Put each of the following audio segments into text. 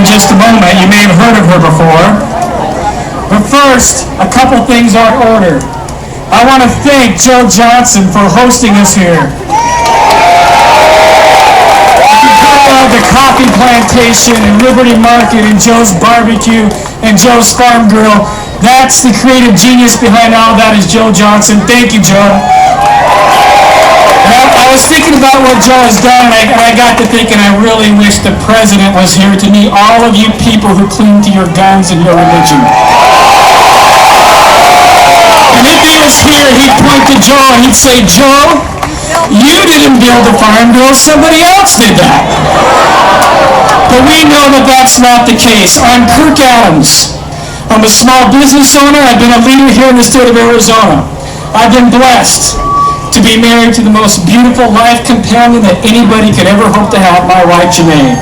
just a moment. You may have heard of her before. But first, a couple things are in order. I want to thank Joe Johnson for hosting us here. The coffee plantation and Liberty Market and Joe's Barbecue and Joe's Farm Grill. That's the creative genius behind all that is Joe Johnson. Thank you, Joe. I was thinking about what Joe has done, and I got to thinking I really wish the president was here to meet all of you people who cling to your guns and your religion. And if he was here, he'd point to Joe and he'd say, Joe, you didn't build the farm bill, somebody else did that. But we know that that's not the case. I'm Kirk Adams. I'm a small business owner. I've been a leader here in the state of Arizona. I've been blessed to be married to the most beautiful life companion that anybody could ever hope to have, my wife, Janae.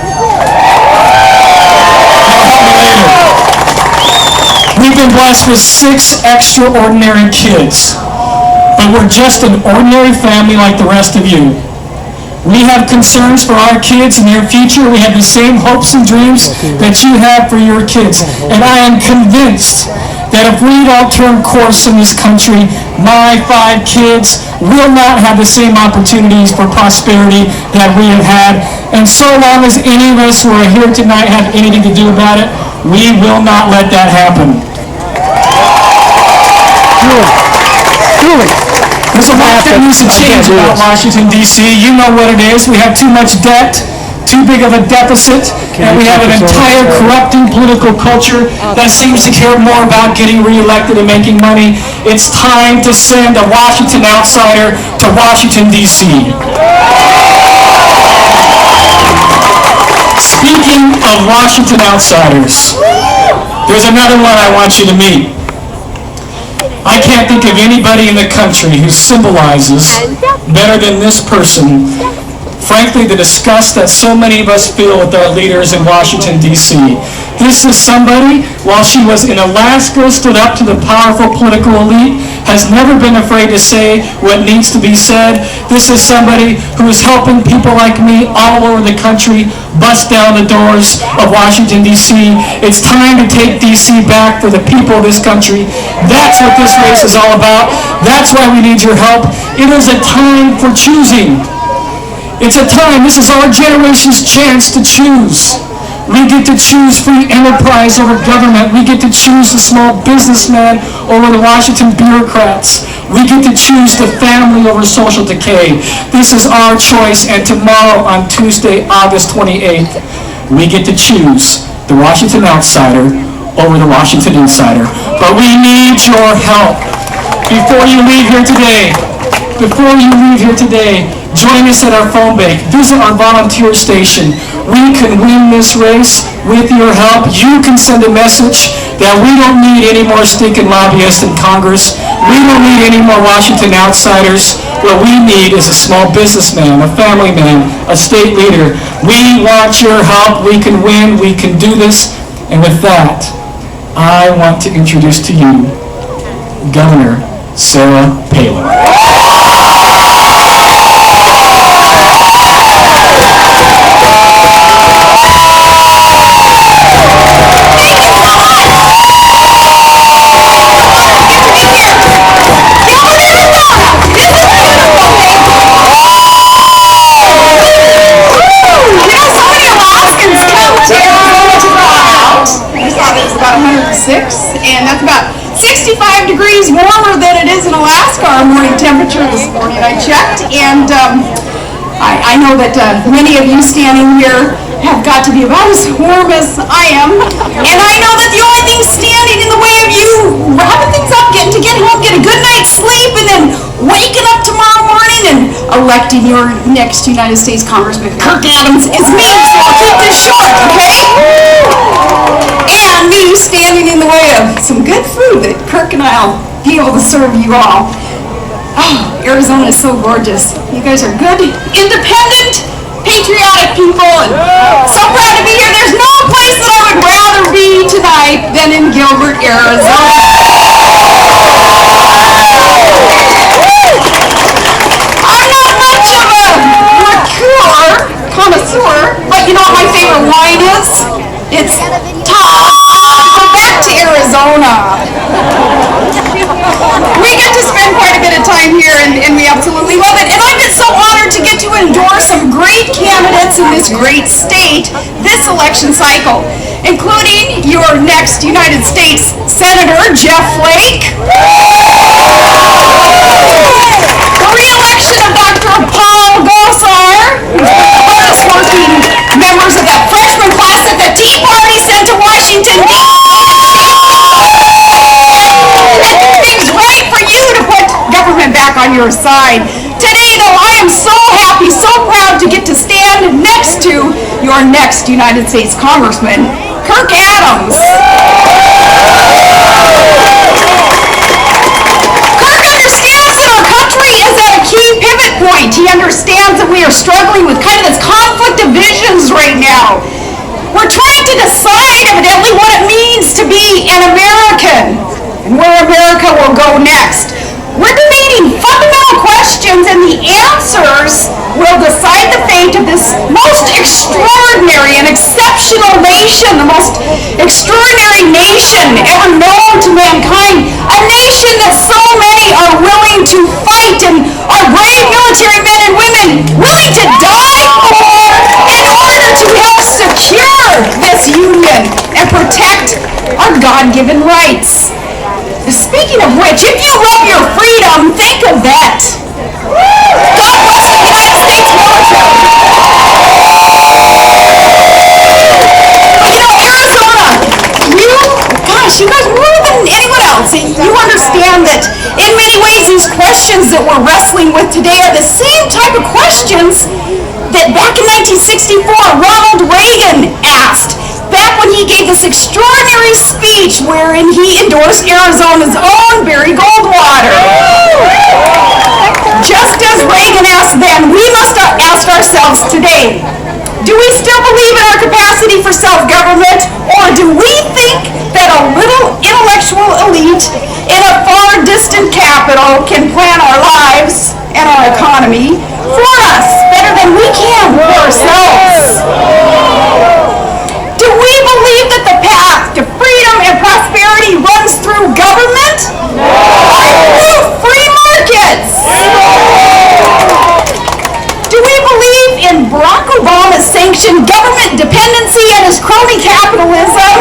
We've been blessed with 6 extraordinary kids. But we're just an ordinary family like the rest of you. We have concerns for our kids and their future. We have the same hopes and dreams that you have for your kids. And I am convinced that if we don't turn course in this country, my 5 kids will not have the same opportunities for prosperity that we have had. And so long as any of us who are here tonight have anything to do about it, we will not let that happen. There's a lot that needs to change about Washington, D.C. You know what it is. We have too much debt, too big of a deficit, and we have an entire corrupting political culture that seems to care more about getting reelected and making money. It's time to send a Washington outsider to Washington, D.C. Speaking of Washington outsiders, there's another one I want you to meet. I can't think of anybody in the country who symbolizes better than this person, frankly, the disgust that so many of us feel with our leaders in Washington, D.C. This is somebody, while she was in Alaska, stood up to the powerful political elite, has never been afraid to say what needs to be said. This is somebody who is helping people like me all over the country bust down the doors of Washington, D.C. It's time to take D.C. back for the people of this country. That's what this race is all about. That's why we need your help. It is a time for choosing. It's a time, this is our generation's chance to choose. We get to choose free enterprise over government. We get to choose the small businessman over the Washington bureaucrats. We get to choose the family over social decay. This is our choice, and tomorrow on Tuesday, August 28th, we get to choose the Washington outsider over the Washington insider. But we need your help. Before you leave here today, join us at our phone bank. Visit our volunteer station. We can win this race with your help. You can send a message that we don't need any more stinking lobbyists in Congress. We don't need any more Washington outsiders. What we need is a small businessman, a family man, a state leader. We want your help. We can win. We can do this. And with that, I want to introduce to you Governor Sarah Palin. And that's about 65 degrees warmer than it is in Alaska, our morning temperature this morning. I checked, and I know that many of you standing here have got to be about as warm as I am. And I know that the only thing standing in the way of you wrapping things up, getting to get home, get a good night's sleep, and then waking up tomorrow morning and electing your next United States Congressman, Kirk Adams, is me. So I'll keep this short, okay? And me standing in the way of some good food that Kirk and I'll be able to serve you all. Oh, Arizona is so gorgeous. You guys are good, independent, patriotic people, and so proud to be here. There's no place that I would rather be tonight than in Gilbert, Arizona. I'm not much of a liqueur connoisseur, but you know what my favorite wine is? It's great state this election cycle, including your next United States Senator, Jeff Flake, the re-election of Dr. Paul Gosar, one of the hardest working members of that freshman class that the Tea Party sent to Washington, things right for you to put government back on your side. Today, though, I am so happy, so proud to get to stand next to your next United States Congressman, Kirk Adams. Kirk understands that our country is at a key pivot point. He understands that we are struggling with kind of this conflict of visions right now. We're trying to decide, evidently, what it means to be an American and where America will go next. We're debating fundamental questions, and the answers will decide the fate of this most extraordinary and exceptional nation, the most extraordinary nation ever known to mankind, a nation that so many are willing to fight and are brave military men and women willing to die for in order to help secure this union and protect our God-given rights. Speaking of which, if you love your freedom, think of that. God bless the United States military. Arizona, you guys more than anyone else, you understand that in many ways these questions that we're wrestling with today are the same type of questions that back in 1964 Ronald Reagan asked. Back when he gave this extraordinary speech wherein he endorsed Arizona's own Barry Goldwater. Just as Reagan asked then, we must ask ourselves today, do we still believe in our capacity for self-government, or do we think that a little intellectual elite in a far distant capital can plan our lives and our economy for us better than we can for ourselves? Do we believe that the path to freedom and prosperity runs through government? Or through free markets? Do we believe in Barack Obama's sanctioned government dependency and his crony capitalism?